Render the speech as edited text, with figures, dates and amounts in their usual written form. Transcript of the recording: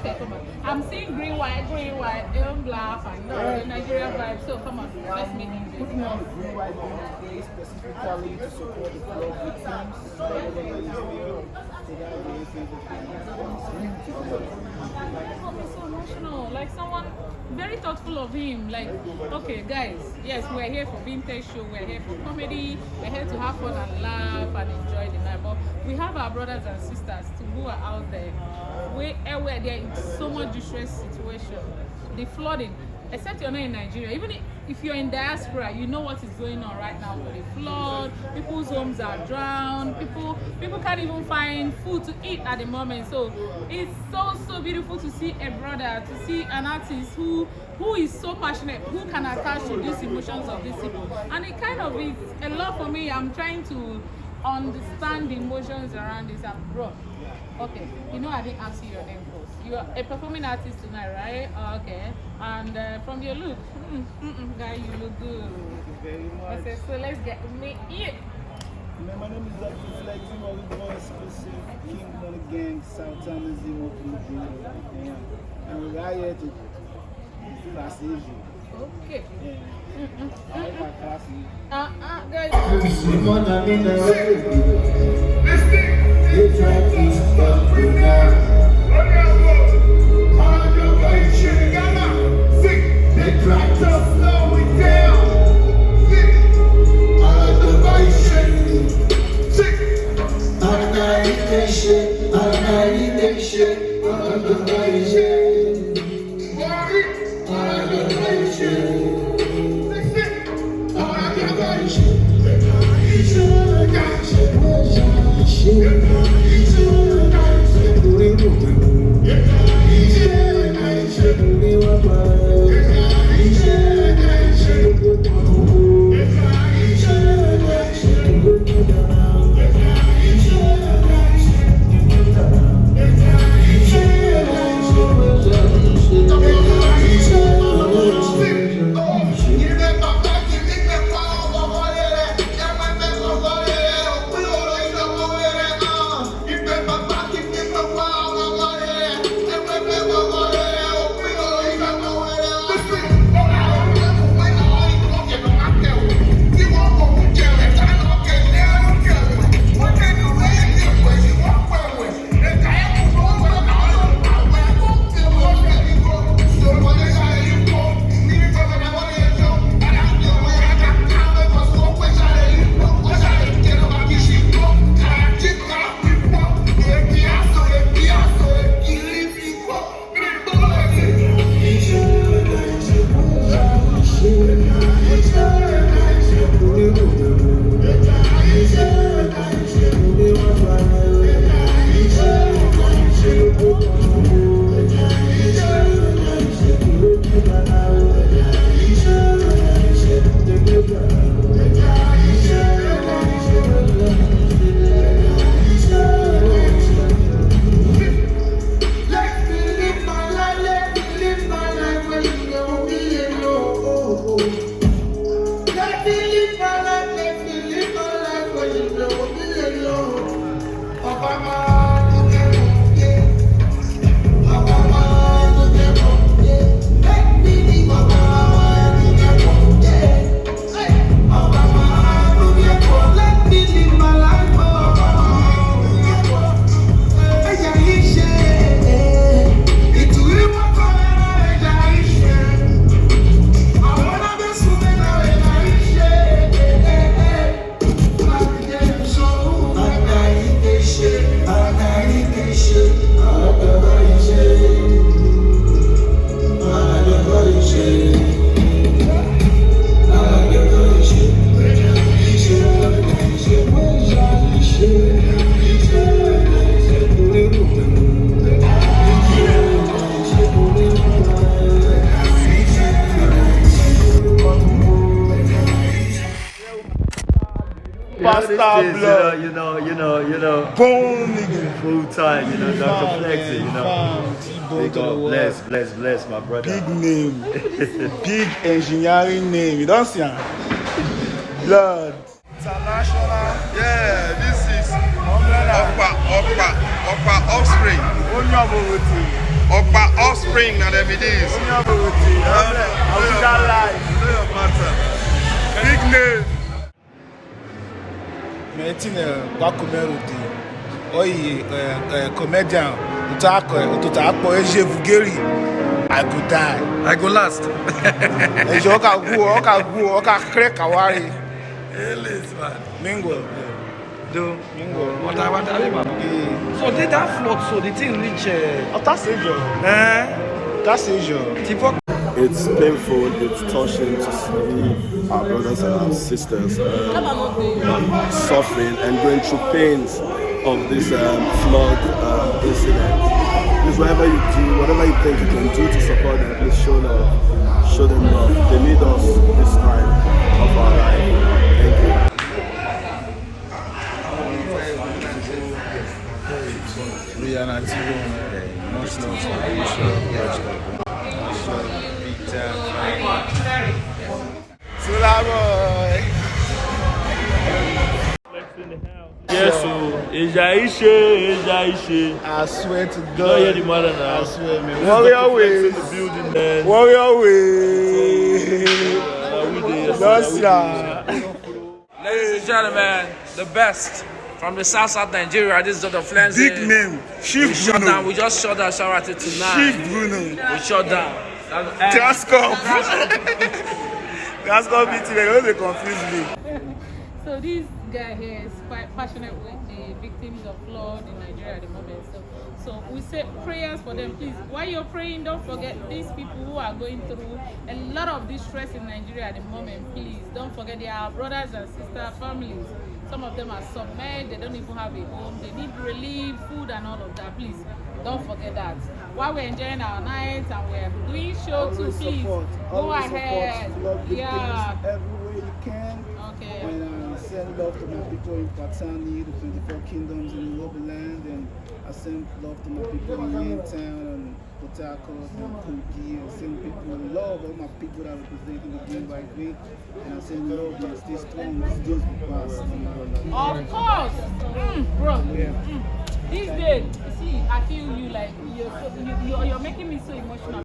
Okay, come on. I'm seeing green, white, even black, and the Nigerian vibe. So come on, let's meet him. Putting on the green, white today specifically to support the flood victims. So emotional. Like someone very thoughtful of him. Like, okay, guys, yes, we're here for vintage show. We're here for comedy. We're here to have fun and laugh and enjoy the night. But we have our brothers and sisters who are out there where they're in so much distress situation. The flooding, except you're not in Nigeria. Even if you're in diaspora, you know what is going on right now with the flood. People's homes are drowned. People can't even find food to eat at the moment. So it's so beautiful to see a brother, to see an artist who is so passionate, who can attach to these emotions of these people. And it kind of is a lot for me. I'm trying to understand the emotions around this. Bro, okay, you know I didn't ask you your name first. You are a performing artist tonight, right? Okay. And from your look, guy, you look good. Thank you very much. Okay, so let's get me here. My name is Dr.Flezzy, Oliver exclusive King of the Gang, South Amazon, and we're right here to class Asia. Okay. Yeah. I class Asia. Guys. Pasta you know. Boom, nigga. Full time, Dr.Flezzy, Big up, bless, my brother. Big name. Big engineering name. You don't see him? Blood. International. Yeah, this is Opa Offspring. Opa spring and them it is. Abuja life. Big name. Meeting Kwakumeruti. Oyi comedian. Utako Eje Vugeri. I could die. I go last. Eje Oka Krek Awari. Man. Mingo. Do. Mingo. What I want to So did that flood? So the thing reach. That's Asia. That's Asia. It's painful, it's touching to see our brothers and our sisters suffering and going through pains of this flood incident. Please, whatever you do, whatever you think you can do to support them, please show them love. They need us this time of our life. Thank you. We are not much love. Yes, so Asia. I swear to God. No, you're the mother now. I swear, man. Warrior ways. The building, man. Warrior way. Ladies and gentlemen, the best from the South Nigeria. This is Dr.Flezzy. Big name. Chief Bruno. We just shut down Sarati tonight. Chief Bruno. We shut down. Transcorp. Transcorp meeting. They confuse me. So this guy here is quite passionate with the victims of flood in Nigeria at the moment. So we say prayers for them, please. While you're praying, don't forget these people who are going through a lot of distress in Nigeria at the moment. Please don't forget they are brothers and sister families. Some of them are submerged, they don't even have a home, they need relief, food and all of that. Please don't forget that. While we're enjoying our night and we're doing show too, please go ahead. Yeah. Everywhere you can. Okay. And send love to my people in Patani, the 24 kingdoms in the Lobby land, and I send love to my people in Town and Port Harcourt and Kogi, and send people love, all my people that represent the game by me, and I send love and stay strong, this just be past. Of course, bro. These days, see, I feel you like you're making me so emotional.